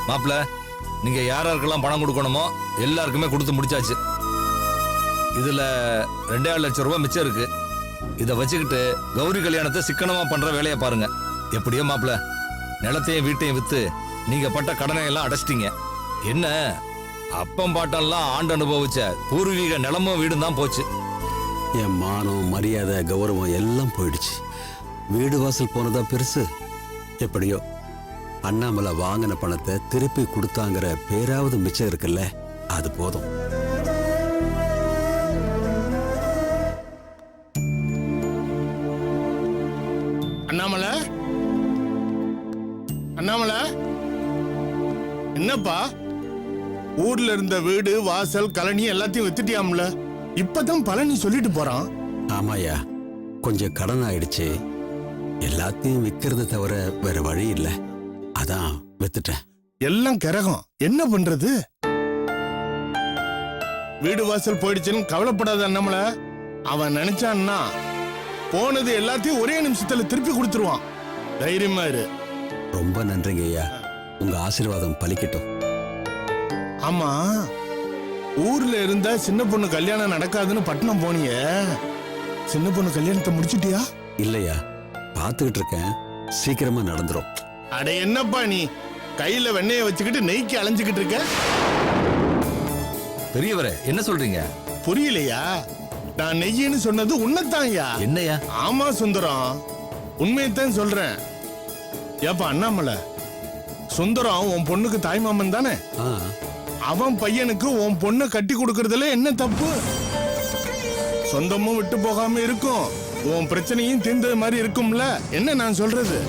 மாப்பிள்ள, நீங்க யாராருக்கெல்லாம் பணம் கொடுக்கணுமோ எல்லாருக்குமே கொடுத்து முடிச்சாச்சு. இதுல 2.5 லட்சம் ரூபாய் மிச்சம் இருக்கு. இதை வச்சுக்கிட்டு கௌரி கல்யாணத்தை சிக்கனமா பண்ற வேலையை பாருங்க. எப்படியோ மாப்பிள்ள, நிலத்தையும் வீட்டையும் வித்து நீங்க பட்ட கடனை எல்லாம் அடைச்சிட்டீங்க. என்ன அப்பம் பாட்டெல்லாம் ஆண்டு அனுபவிச்ச பூர்வீக நிலமும் வீடும் தான் போச்சு. என் மானம், மரியாதை, கௌரவம் எல்லாம் போயிடுச்சு. வீடு வாசல் போனதா பெருசு. எப்படியோ அண்ணாமலை வாங்கின பணத்தை திருப்பி கொடுத்தாங்கிற பேராவது மிச்சம் இருக்குல்ல, அது போதும். அண்ணாமலை, அண்ணாமலை, என்னப்பா ஊர்ல இருந்த வீடு வாசல் கழனி எல்லாத்தையும் வித்துட்டியாம்ல? இப்பதான் பழனி சொல்லிட்டு போறான். ஆமாயா, கொஞ்சம் கடன் ஆயிடுச்சு. எல்லாத்தையும் விற்கிறது தவிர வேற வழி இல்லை. அதான் வித்துட்டேன். எல்லாம் கரகம், என்ன பண்றது? வீடு வாசல் போயிடுச்சுன்னு கவலைப்படாத அண்ணாமலை. அவன் நினைச்சான்னா போனது எல்லாத்தையும் ஒரே நிமிஷத்துல திருப்பி கொடுத்துருவான். தைரியமா இரு. ரொம்ப நன்றிங்க ஐயா, உங்க ஆசீர்வாதம் பலிக்கட்டும். ஆமா, ஊர்ல இருந்தா சின்ன பொண்ணு கல்யாணம் நடக்காதுன்னு பட்டணம் போனிய, சின்ன பொண்ணு கல்யாணத்தை முடிச்சிட்டியா? இல்லையா, பாத்துக்கிட்டு இருக்கேன். சீக்கிரமா நடந்துரும். அட என்னப்பா நீ கையில வெண்ணெய வச்சுக்கிட்டு நெய்க்கு அலைஞ்சுக்கிட்டு இருக்க? பெரியவரே, என்ன சொல்றீங்க? புரியலையா? நான் நெய்யின்னு சொன்னது உன்னதான்யா. என்னையா? ஆமா சுந்தரம், உண்மையத்தான் சொல்றேன். ஏப்பா அண்ணாமலை, சுந்தரம் உன் பொண்ணுக்கு தாய்மாமன் தானே? அவன் பையனுக்கு உன் பொண்ணை கட்டி கொடுக்கறதுல என்ன தப்பு? சொந்தமும் விட்டு போகாம இருக்கும், உன் பிரச்சனையும் தீர்ந்தது மாதிரி இருக்கும்ல. என்ன நான் சொல்றது?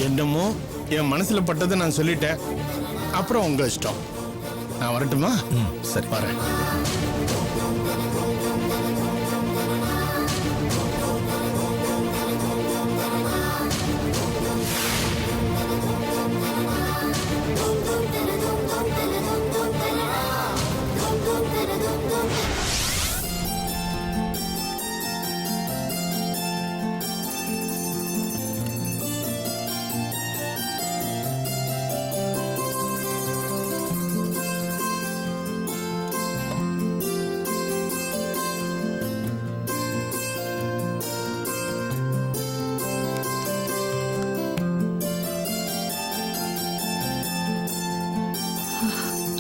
என்னமோ என் மனசுல பட்டதை நான் சொல்லிட்டேன். அப்புறம் உங்க இஷ்டம். நான் வரட்டுமா? சரி, வரேன்.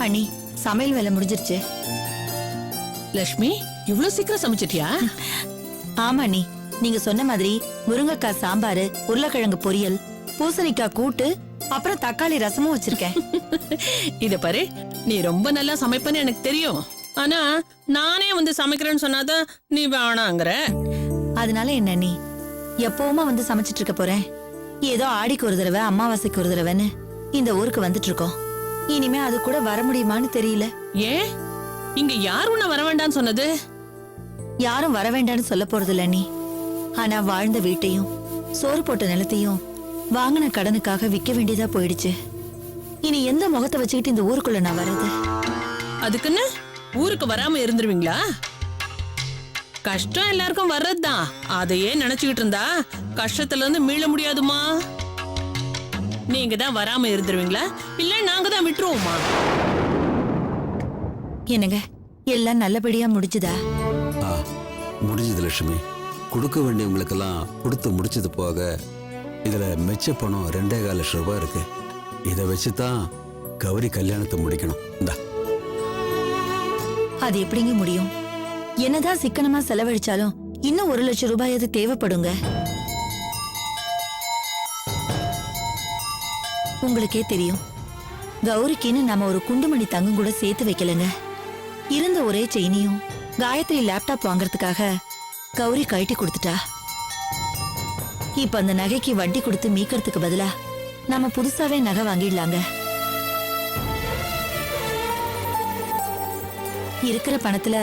அண்ணி, சமையல் வேலை முடிஞ்சிருச்சு. லட்சுமி, இவ்வளவு சீக்கிரம் சமைச்சிட்டியா? ஆமா அண்ணி, நீங்க சொன்ன மாதிரி முருங்கைக்காய் சாம்பாரு, உருளைக்கிழங்கு பொரியல், பூசணிக்காய் கூட்டு, அப்புறம் தக்காளி ரசமும் வச்சிருக்கேன். இத பாரு, நீ ரொம்ப நல்லா சமைப்பன்னு எனக்கு தெரியும். ஆனா நானே வந்து சமைக்கிறேன்னு சொன்னாதான் நீ வேணாங்கிற. அதனால என்ன அண்ணி, எப்பவுமா வந்து சமைச்சிட்டு இருக்க போறேன்? ஏதோ ஆடிக்கு ஒரு தடவை, அமாவாசைக்கு ஒரு தடவைன்னு இந்த ஊருக்கு வந்துட்டு இருக்கோம். இனிமே அது கூட வர முடியுமான்னு தெரியல. ஏன், இங்க யார் உன்ன வர வேண்டாம்னு சொன்னது? யாரும் வர வேண்டாம்னு சொல்ல போறது இல்ல அண்ணி. ஆனா வாழ்ந்த வீட்டையும் சோறு போட்ட நிலத்தையும் வாங்கின கடனுக்காக விற்க வேண்டியதா போயிடுச்சு. இனி எந்த முகத்தை வச்சுக்கிட்டு இந்த ஊருக்குள்ள நான் வர்றது? அதுக்குன்னு ஊருக்கு வராம இருந்துருவீங்களா? கஷ்டம் எல்லாருக்கும் வர்றதுதான். அதையே நினைச்சுக்கிட்டு இருந்தா கஷ்டத்துல இருந்து மீள முடியாதுமா. நீங்க தான் வராம இருந்துருவீங்களா, இல்ல நாங்க தான் விட்டுருவோமா? என்னங்க, எல்லாம் நல்லபடியா முடிஞ்சுதா? முடிஞ்சது லட்சுமி. கொடுக்க வேண்டியவங்களுக்கெல்லாம் கொடுத்து முடிச்சது போக இதுல மெச்ச பணம் 2.25 லட்சம் ரூபாய் இருக்கு. இதை வச்சுதான் கௌரி கல்யாணத்தை முடிக்கணும். இந்தா. அது எப்படிங்க முடியும்? என்னதான் சிக்கனமா செலவழிச்சாலும் இன்னும் 1 லட்சம் ரூபாய் அது தேவைப்படுங்க. உங்களுக்கே தெரியும், கௌரிக்குன்னு நம்ம ஒரு குண்டுமணி தங்கம் கூட சேர்த்து வைக்கலங்க. இருந்த ஒரே செயினியும் காயத்ரி லேப்டாப் வாங்கறதுக்காக கௌரி கழட்டி கொடுத்துட்டா. இப்ப அந்த நகைக்கு வட்டி கொடுத்து மீக்கிறதுக்கு பதிலா நம்ம புதுசாவே நகை வாங்கிடலாங்க. இருக்கிற பணத்துல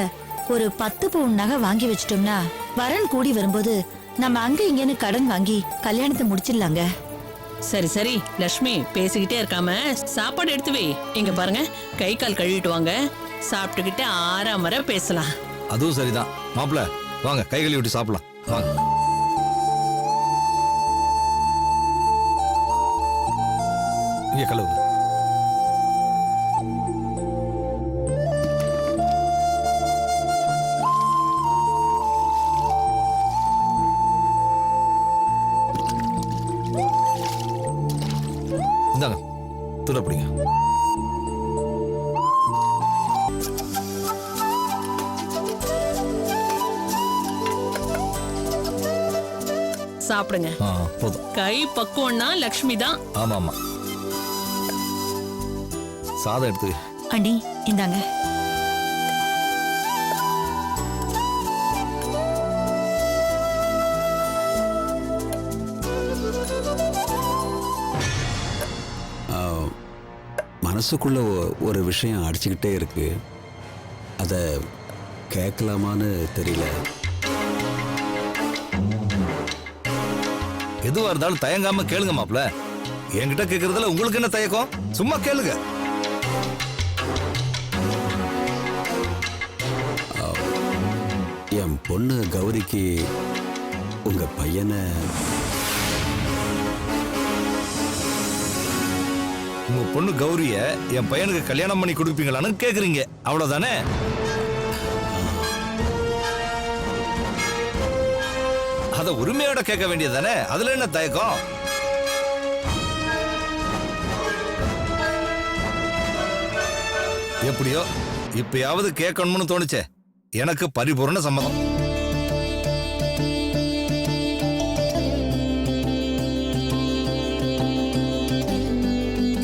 ஒரு 10 பவுன் நகை வாங்கி வச்சிட்டோம்னா வரன் கூடி வரும்போது நம்ம அங்க இங்கன்னு கடன் வாங்கி கல்யாணத்தை முடிச்சிடலாங்க. சரி சரி லட்சுமி, பேசிக்கிட்டே இருக்காம சாப்பாடு எடுத்து வை. இங்க பாருங்க, கை கால் கழுவிட்டு வாங்க. சாப்பிட்டுக்கிட்டு ஆறாமற பேசலாம். அதுவும் சரிதான். மாப்பிள்ள வாங்க, கை கழுவி விட்டு சாப்பிடலாம் வாங்க. இங்க கழுவு. இந்தாங்க, துணை பிடிங்க. சாப்பிடுங்க. போதும். கை பக்குவம்னா லக்ஷ்மி தான். ஆமா ஆமா. சாதம் எடுத்து. அண்ணி இந்தாங்க. மனசுக்குள்ள ஒரு விஷயம் அடிச்சுக்கிட்டே இருக்கு. அதை கேட்கலாமான்னு தெரியல. எதுவா இருந்தாலும் தயங்காம கேளுங்க மாப்ள. என்கிட்ட கேக்குறதுல உங்களுக்கு என்ன தயக்கம்? சும்மா கேளுங்க. என் பொண்ணு கௌரிக்கு உங்க பையனை உங்க பொண்ணு கௌரிய என் பையனுக்கு கல்யாணம் பண்ணி கொடுப்பீங்களான்னு கேக்குறீங்க, அவ்வளவுதானே? அத உரிமையோட கேட்க வேண்டியதானே, அதுல என்ன தயக்கம்? எப்படியோ இப்பயாவது கேட்கணும்னு தோணுச்சே, எனக்கு பரிபூர்ண சம்மதம்.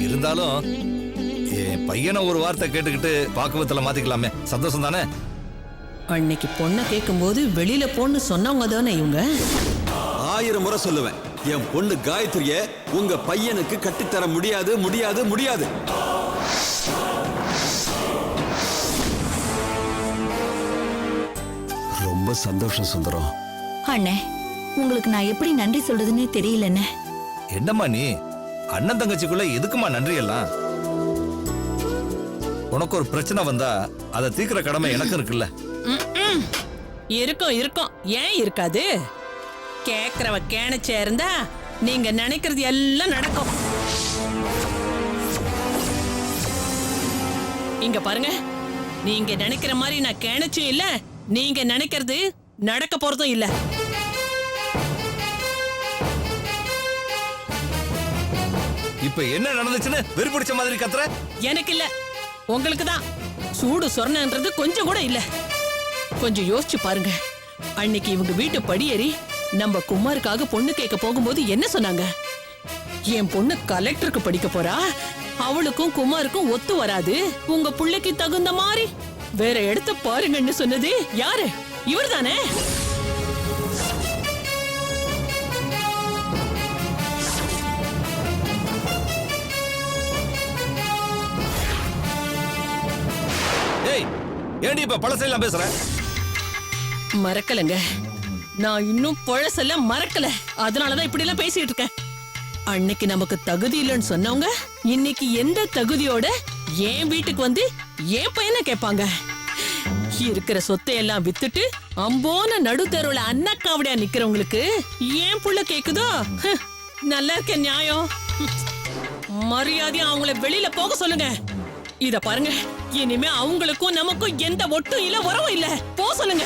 இருந்தாலும் என் பையனை ஒரு வார்த்தை கேட்டுக்கிட்டு பாக்குவத்துல மாத்திக்கலாமே, சந்தோஷம் தானே? அன்னைக்கு பொண்ணை கேட்கும்போது வெளியில போன்னு சொன்னவங்க தானே இவங்க. 1000 முறை சொல்லுவேன், என் பொண்ணு காயத்ரிய உங்க பையனுக்கு கட்டித்தர முடியாது முடியாது முடியாது. ரொம்ப சந்தோஷம் சுந்தரம். அண்ணே, உங்களுக்கு நான் எப்படி நன்றி சொல்றதுன்னே தெரியலண்ணே. என்னம்மா நீ, அண்ணன் தங்கச்சிக்குள்ள எதுக்குமா நன்றி எல்லாம்? உனக்கு ஒரு பிரச்சனை வந்தா அதை தீர்க்கிற கடமை எனக்கு இருக்குல்ல. இருக்கும் இருக்கும், ஏன் இருக்காது? கேக்குறவ கேணச்சே இருந்தா நீங்க நினைக்கிறது எல்லாம் நடக்கும். இங்க பாருங்க, நீங்க நினைக்கிற மாதிரி நான் கேணச்சும் இல்ல, நீங்க நினைக்கிறது நடக்க போறதும் இல்ல. இப்ப என்ன நடந்துச்சுன்னு வெறி பிடிச்ச மாதிரி கத்துற? எனக்கு இல்ல, உங்களுக்கு தான். சூடு சொரணன்றது கொஞ்சம் கூட இல்ல. கொஞ்சம் யோசிச்சு பாருங்க, அன்னைக்கு இவங்க வீட்டு படியேறி நம்ம குமாருக்காக பொண்ணு கேட்க போகும்போது என்ன சொன்னாங்க? என் பொண்ணு கலெக்டருக்கு படிக்க போறா, அவளுக்கும் குமாருக்கும் ஒத்து வராது, உங்க பிள்ளைக்கு தகுந்த மாதிரி வேற இடத்த பாருங்கன்னு சொன்னது யாரு? இவர் தானே? ஏய், ஏண்டி இப்ப பழசெல்லாம் பேசுற? மறக்கலங்க, நான் இன்னும் பழசெல்லாம் மறக்கல. அதனாலதான் இப்படி எல்லாம் பேசிட்டு இருக்கேன். அன்னைக்கு நமக்கு தகுதி இல்லைன்னு சொன்னவங்க இன்னைக்கு எந்த தகுதியோட என் வீட்டுக்கு வந்து என் பையனை கேட்பாங்க? இருக்கிற சொத்தை எல்லாம் வித்துட்டு அம்போன நடுத்தருவுல அண்ணாக்காவடியா நிக்கிறவங்களுக்கு ஏன் புள்ள கேக்குதோ? நல்லா இருக்க நியாயம். மரியாதையா அவங்கள வெளியில போக சொல்லுங்க. இத பாருங்க, இனிமே அவங்களுக்கும் நமக்கும் எந்த ஒட்டும் இல்ல, உறவும் இல்ல. போ சொல்லுங்க.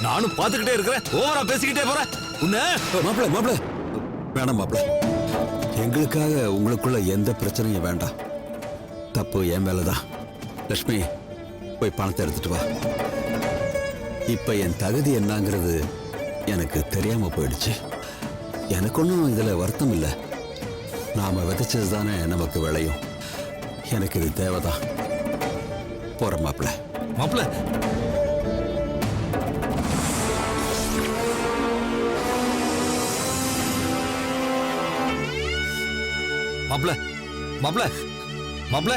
நானும் பாத்துக்கிட்டே இருக்கிறேன், ஓவரா பேசிக்கிட்டே போறேன். உன்ன மாப்பிள மாப்பிள வேணாம் மாப்பிள, எங்களுக்காக உங்களுக்குள்ள எந்த பிரச்சனையும் வேண்டாம். தப்பு என் மேலதான். லட்சுமி, போய் பணத்தை எடுத்துட்டு வா. இப்ப என் தகுதி என்னங்கிறது எனக்கு தெரியாம போயிடுச்சு. எனக்கு ஒன்றும் இதுல வருத்தம் இல்லை. நாம விதைச்சது தானே நமக்கு விளையும். எனக்கு இது தேவைதான். போற மாப்பிள. மாப்பிள்ள, மாப்பிள்ள மாப்பிள்ள மாப்பிள்ள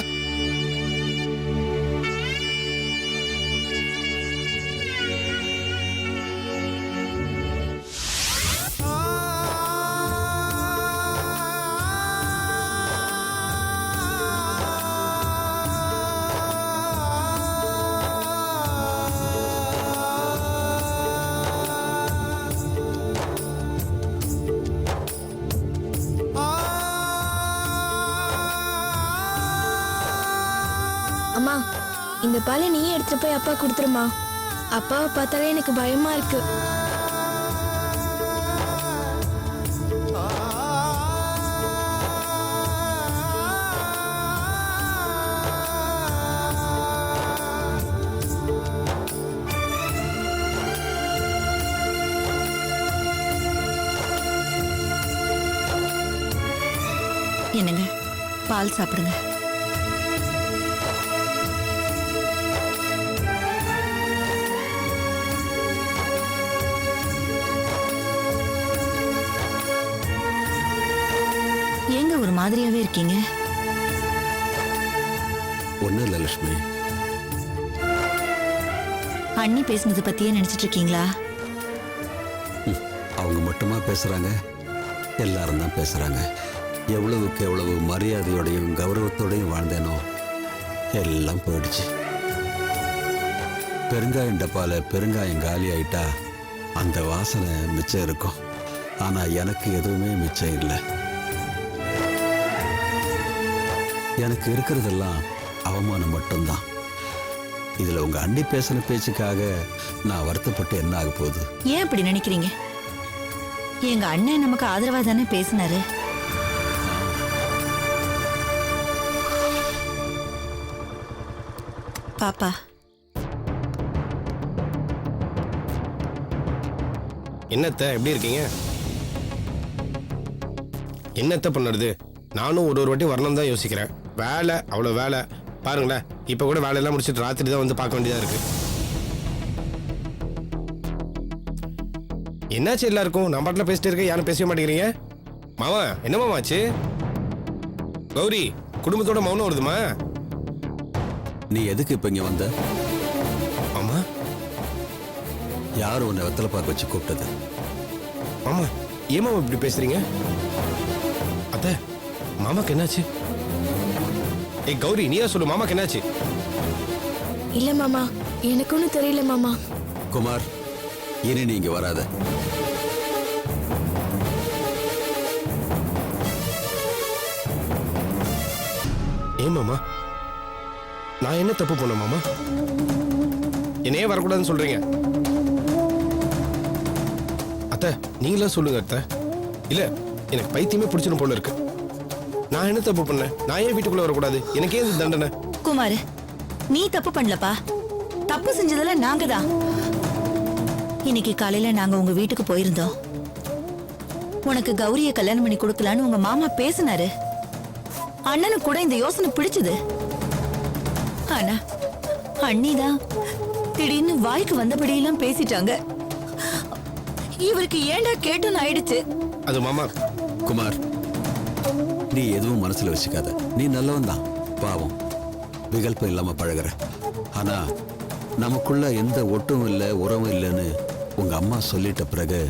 அம்மா இந்த பாலை நீ எடுத்துட்டு போய் அப்பா கொடுத்துருமா. அப்பாவை பார்த்தாலே எனக்கு பயமா இருக்கு. என்னங்க, பால் சாப்பிடுங்க. ஏங்க ஒரு மாதிரியாவே இருக்கீங்க? ஒன்றும் இல்லை லட்சுமி. அண்ணி பேசுனது பத்தியே நினைச்சிட்டு இருக்கீங்களா? அவங்க மட்டுமா பேசுறாங்க? எல்லாரும் தான் பேசுறாங்க. எவ்வளவுக்கு எவ்வளவு மரியாதையோடையும் கௌரவத்தோடையும் வாழ்ந்தேனோ எல்லாம் போயிடுச்சு. பெருங்காயம் டப்பால பெருங்காயம் காலி ஆயிட்டா அந்த வாசனை மிச்சம் இருக்கும். ஆனா எனக்கு எதுவுமே மிச்சம் இல்லை. எனக்கு இருக்கிறதெல்லாம் அவமானம் மட்டும்தான். இதுல உங்க அண்ணி பேசின பேச்சுக்காக நான் வருத்தப்பட்டு என்ன ஆக போகுது? ஏன் அப்படி நினைக்கிறீங்க? எங்க அண்ணன் நமக்கு ஆதரவா தானே பேசினாரு. பாப்பா, என்னத்த எப்படி இருக்கீங்க? என்னத்த பண்ணுறது? நானும் ஒரு வாட்டி வரணும் தான் யோசிக்கிறேன். வேலை அவ்வளோ வேலை பாருங்களேன். இப்போ கூட வேலையெல்லாம் முடிச்சுட்டு ராத்திரி தான் வந்து பார்க்க வேண்டியதாக இருக்கு. என்னாச்சு எல்லாருக்கும்? நான் பாட்டில் பேசிட்டு இருக்கேன், யாரும் பேசவே மாட்டேங்கிறீங்க. மாமா என்ன மாமா ஆச்சு? கௌரி குடும்பத்தோட மௌனம் வருதுமா? நீ எதுக்கு இப்ப இங்க வந்த? மாமா யார் உன்னை வெத்தலை பார்க்க வச்சு கூப்பிட்டது? மாமா ஏன் மாமா இப்படி பேசுறீங்க? அத்தை மாமாக்கு என்னாச்சு? ஏய் கௌரி நீயா சொல்லு, மாமாக்கு என்னாச்சு? இல்ல மாமா, எனக்கு ஒன்றும் தெரியல மாமா. குமார், இனி நீ இங்க வராத. ஏன் மாமா, நான் என்ன தப்பு பண்ண மாமா? என்னையே வரக்கூடாதுன்னு சொல்றீங்க? அத்தை நீங்களா சொல்லுங்க அத்தை. இல்ல எனக்கு பைத்தியமே பிடிச்சிடும் போல இருக்கு. நான் என்ன தப்பு பண்ணேன்? நான் ஏன் வீட்டுக்குள்ள வரக்கூடாது? எனக்கு ஏன் இந்த தண்டனை? குமார், நீ தப்பு பண்ணலப்பா. தப்பு செஞ்சதுல நாங்க தான். இன்னைக்கு காலையில நாங்க உங்க வீட்டுக்கு போயிருந்தோம். உனக்கு கௌரிய கல்யாணம் பண்ணி கொடுக்கலான்னு உங்க மாமா பேசினாரு. அண்ணனுக்கு கூட இந்த யோசனை பிடிச்சது. ஆனா அண்ணிதான் திடீர்னு வாய்க்கு வந்தபடியெல்லாம் பேசிட்டாங்க. இவருக்கு ஏண்டா கேட்டுன்னு ஆயிடுச்சு. அது மாமா. குமார், நீ எதுவும் மனசுல வச்சுக்காத. நீ நல்லவன் தான். பாவம் விகல்பம் இல்லாம பழகுற. ஆனா நமக்குள்ள எந்த ஒட்டும் இல்லை உறவும் இல்லைன்னு உங்க அம்மா சொல்லிட்ட பிறகு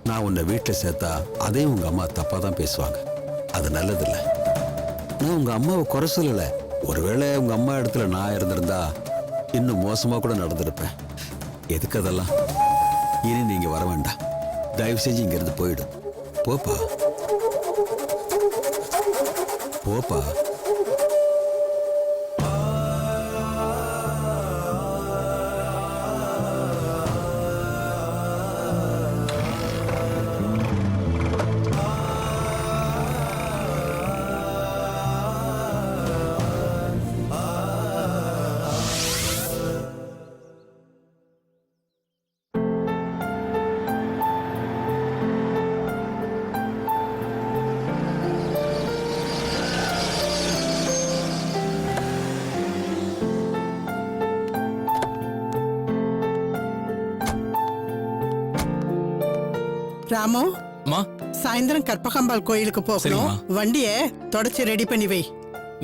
நான் உன்னை வீட்டில் சேர்த்தா அதையும் உங்க அம்மா தப்பா தான் பேசுவாங்க. அது நல்லதில்லை. நான் உங்க அம்மாவை குறை சொல்லல. ஒருவேளை உங்க அம்மா இடத்துல நான் இருந்திருந்தா இன்னும் மோசமா கூட நடந்திருப்பேன். எதுக்கு அதெல்லாம்? இனி நீங்க வர வேண்டாம். தயவு செஞ்சு இங்க இருந்து போயிடு. போப்பா போப்பா. ராமு, அம்மா, சாயந்தரம் கற்பகம்பாள் கோயிலுக்கு போகணும். சரிம்மா. வண்டிய தொடச்சு ரெடி பண்ணி வை.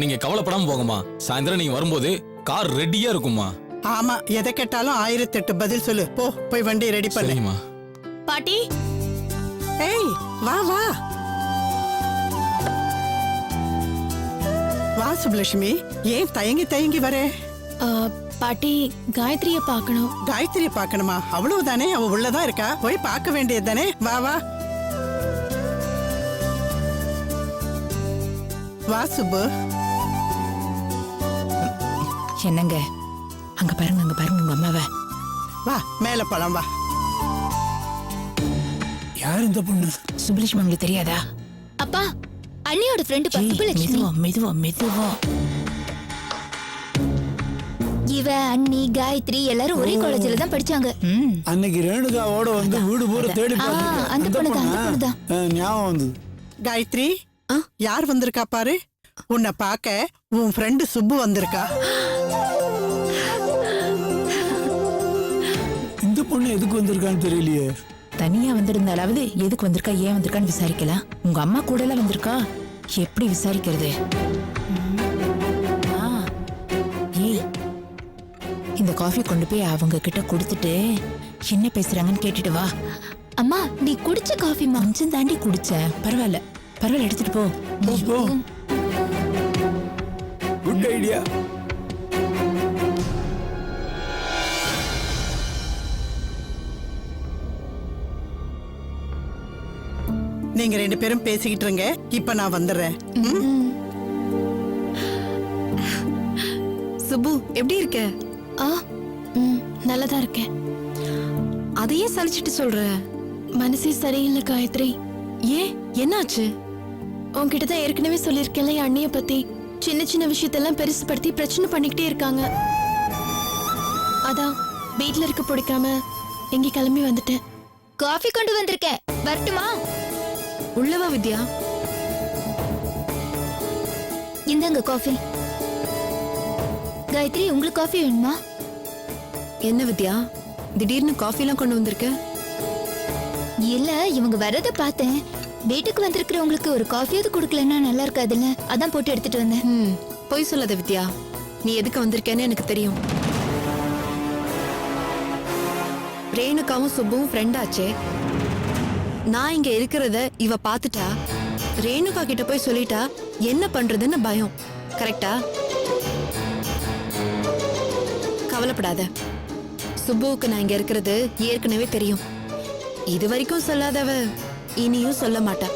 நீங்க கவலைப்படாம போங்கம்மா. சாயந்தரம் நீங்க வரும்போது கார் ரெடியா இருக்கும்மா. ஆமா, எதை கேட்டாலும் 1008 பதில் சொல்லு. போ, போய் வண்டியை ரெடி பண்ணு. சரிம்மா. பாட்டி, ஏய், வா வா வா சுப்லட்சுமி. ஏன் தயங்கி தயங்கி வரே? பாட்டி, காயத்ரிய பார்க்கணும். காயத்ரியை பார்க்கணுமா? அவ்வளவுதானே, அவ உள்ளதா இருக்கா. போய் பார்க்க வேண்டியது தானே. வா வா வா சுப்பு. என்னங்க அங்க பாருங்க உங்க அம்மாவை. வா மேல பழம் வா. யார் இந்த பொண்ணு? சுப்புலட்சுமி உங்களுக்கு தெரியாதா? அப்பா அண்ணியோட ஃப்ரெண்டு சுப்புலட்சுமி. மெதுவா. இவ அண்ணி காயத்ரி எல்லாரும் ஒரே காலேஜ்ல தான் படிச்சாங்க. அன்னைக்கு ரேணுகாவோட வந்து வீடு பூரா தேடி பார்த்துட்டு அந்த பொண்ணுதான். ஞாபகம் வந்து. காயத்ரி யார் வந்திருக்கா பாரு. உன்னை பார்க்க உன் ஃப்ரெண்டு சுப்பு வந்திருக்கா. இந்த பொண்ணு எதுக்கு வந்திருக்கான்னு தெரியலையே. தனியா வந்திருந்தாலாவது எதுக்கு வந்திருக்கா ஏன் வந்திருக்கான்னு விசாரிக்கலாம். உங்க அம்மா கூட எல்லாம் வந்திருக்கா, எப்படி விசாரிக்கிறது? ஏய், இந்த காஃபி கொண்டு போய் அவங்க கிட்ட கொடுத்துட்டு என்ன பேசுறாங்கன்னு கேட்டுட்டு வா. அம்மா நீ குடிச்ச காஃபிமா? கொஞ்சம் தாண்டி குடிச்சேன். பரவாயில்ல எடுத்துட்டு போ. Good idea. நீங்க 2 பேரும் பேசிக்கிட்டு இருங்க, இப்ப நான் வந்துடுறேன். சுப்பு எப்படி இருக்க? நல்லதா இருக்கேன். அதையே சலிச்சிட்டு சொல்ற? மனசே சரியில்லை காயத்ரி. ஏன், என்னாச்சு? உன்கிட்ட தான் ஏற்கனவே சொல்லியிருக்கேன்ல என் அண்ணிய பத்தி. சின்ன விஷயத்தெல்லாம் பெருசுபடுத்தி பிரச்சனை பண்ணிக்கிட்டே இருக்காங்க. அதான் வீட்ல இருக்க பிடிக்காம எங்க கிளம்பி வந்துட்டேன். காஃபி கொண்டு வந்திருக்கேன், வரட்டுமா? உள்ளவா வித்யா. இந்தாங்க காஃபி. காயத்ரி உங்களுக்கு காஃபி வேணுமா? என்ன வித்யா திடீர்னு காஃபி எல்லாம் கொண்டு வந்திருக்க? இல்ல இவங்க வரத பார்த்தேன். வீட்டுக்கு வந்திருக்கிறவங்களுக்கு ஒரு காஃபியாவது கொடுக்கலன்னா நல்லா இருக்காதுல்ல, அதான் போட்டு எடுத்துட்டு வந்தேன். பொய் சொல்லாத வித்யா, நீ எதுக்கு வந்திருக்கேன்னு எனக்கு தெரியும். ரேணுகாவும் சுப்புவும் ஃப்ரெண்ட் ஆச்சே. நான் இங்க இருக்கிறத இவ பாத்துட்டா ரேணுகா கிட்ட போய் சொல்லிட்டா என்ன பண்றதுன்னு பயம். கரெக்டா? கவலைப்படாத, சுப்புவுக்கு நான் இங்க இருக்கிறது ஏற்கனவே தெரியும். இது வரைக்கும் சொல்லாதவ இனியும் சொல்ல மாட்டா.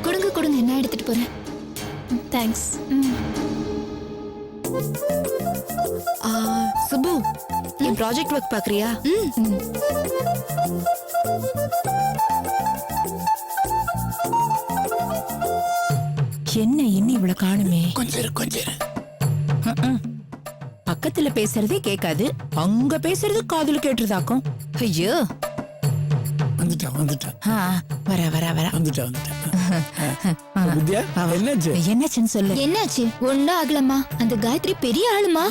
கொடுங்க நான் எடுத்துட்டு போறேன். தேங்க்ஸ். சுப்பு, என் ப்ராஜெக்ட் ஒர்க் பாக்குறியா? என்ன இன்னும் இவ்வளவு காணுமே? கொஞ்சம் பக்கத்துல பேசுறதே கேட்காது, அங்க பேசுறது காதுல கேட்டுதாக்கும். ஐயோ, வந்துட்டா வர வித்யா, என்னாச்சுன்னு சொல்லு. என்னாச்சு? ஒன்னும் ஆகலம்மா. அந்த காயத்ரி பெரிய ஆளுமா.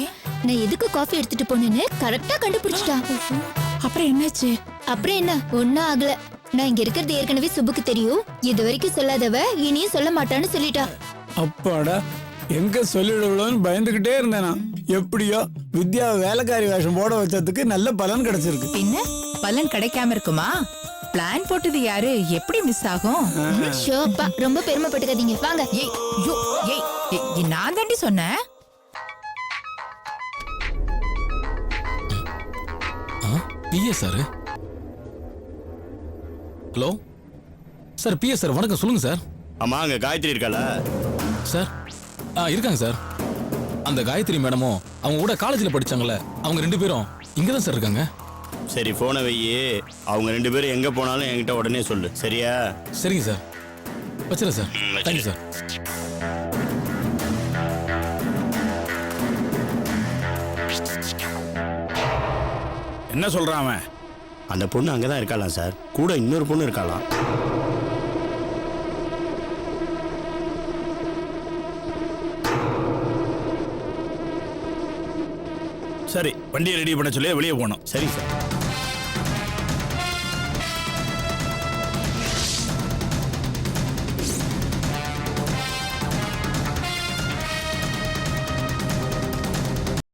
நான் எதுக்கு காஃபி எடுத்துட்டு போனேன்னு கரெக்டா கண்டுபிடிச்சிட்டா. அப்புறம் என்னாச்சு? அப்புறம் என்ன, ஒன்னும் ஆகல. நான் இங்க இருக்கிறது ஏற்கனவே சுப்புக்கு தெரியும். இது வரைக்கும் சொல்லாதவ இனியும் சொல்ல மாட்டான்னு சொல்லிட்டா. அப்பாடா, எங்க சொல்லிடுவோம்னு பயந்துகிட்டே இருந்தேனா. எப்படியோ வித்யா வேலைக்காரி வேஷம் போட வச்சதுக்கு நல்ல பலன் கிடைச்சிருக்கு. பின்ன பலன் கிடைக்காம இருக்குமா? பிளான் போட்டது யாரு? எப்படி மிஸ் ஆகும்? ஷோப்பா, ரொம்ப பெருமைப்பட்டுக்காதீங்க. வாங்க. நான் தாண்டி சொன்னேன். PS sir. Hello sir, PS sir வணக்கம், சொல்லுங்க சார். ஆமா, அங்க காயத்ரி இருக்கால சார்? இருக்காங்க சார். அந்த காயத்ரி மேடமும் அவங்க கூட காலேஜில் படிச்சாங்கல்ல, அவங்க 2 பேரும் இங்கே தான் சார் இருக்காங்க. சரி, போனை வையே. அவங்க 2 பேரும் எங்க போனாலும் என்கிட்ட உடனே சொல்லு, சரியா? சரிங்க சார், வச்சுறேன் சார். Thank you sir. என்ன சொல்றான் அவன்? அந்த பொண்ணு அங்கதான் இருக்காளாம் சார், கூட இன்னொரு பொண்ணு இருக்காளாம். சரி, வண்டியை ரெடி பண்ண சொல்லி வெளியே போனோம். சரி சார்.